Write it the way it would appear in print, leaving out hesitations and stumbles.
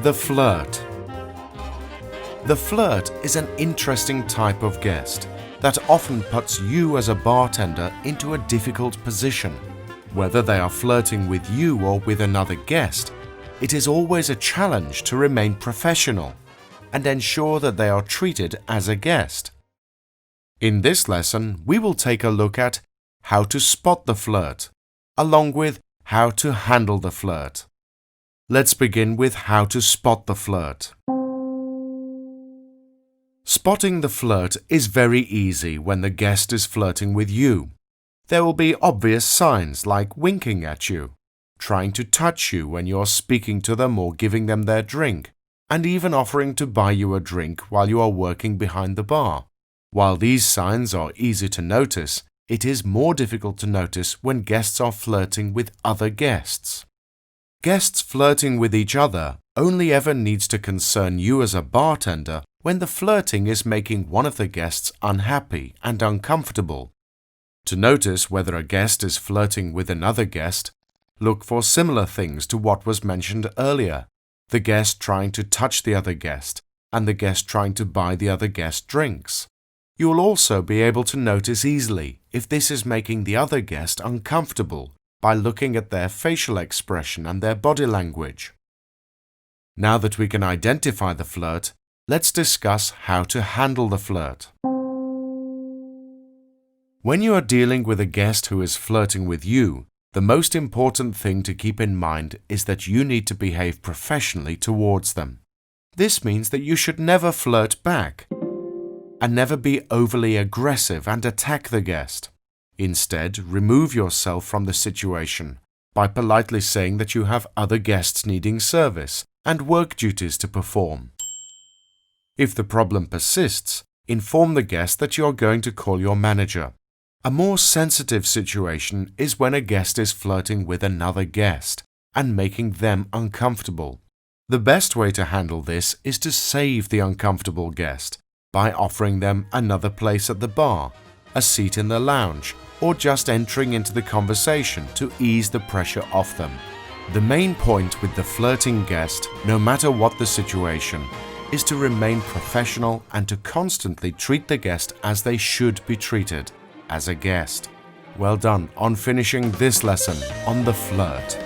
The flirt. The flirt is an interesting type of guest that often puts you as a bartender into a difficult position. Whether they are flirting with you or with another guest, it is always a challenge to remain professional and ensure that they are treated as a guest. In this lesson, we will take a look at how to spot the flirt, along with how to handle the flirt. Let's begin with how to spot the flirt. Spotting the flirt is very easy when the guest is flirting with you. There will be obvious signs like winking at you, trying to touch you when you're speaking to them or giving them their drink, and even offering to buy you a drink while you are working behind the bar. While these signs are easy to notice, it is more difficult to notice when guests are flirting with other guests. Guests flirting with each other only ever needs to concern you as a bartender when the flirting is making one of the guests unhappy and uncomfortable. To notice whether a guest is flirting with another guest, look for similar things to what was mentioned earlier: the guest trying to touch the other guest and the guest trying to buy the other guest drinks. You will also be able to notice easily if this is making the other guest uncomfortable by looking at their facial expression and their body language. Now that we can identify the flirt, let's discuss how to handle the flirt. When you are dealing with a guest who is flirting with you, the most important thing to keep in mind is that you need to behave professionally towards them. This means that you should never flirt back and never be overly aggressive and attack the guest. Instead, remove yourself from the situation by politely saying that you have other guests needing service and work duties to perform. If the problem persists, inform the guest that you are going to call your manager. A more sensitive situation is when a guest is flirting with another guest and making them uncomfortable. The best way to handle this is to save the uncomfortable guest by offering them another place at the bar, a seat in the lounge, or just entering into the conversation to ease the pressure off them. The main point with the flirting guest, no matter what the situation, is to remain professional and to constantly treat the guest as they should be treated, as a guest. Well done on finishing this lesson on the flirt.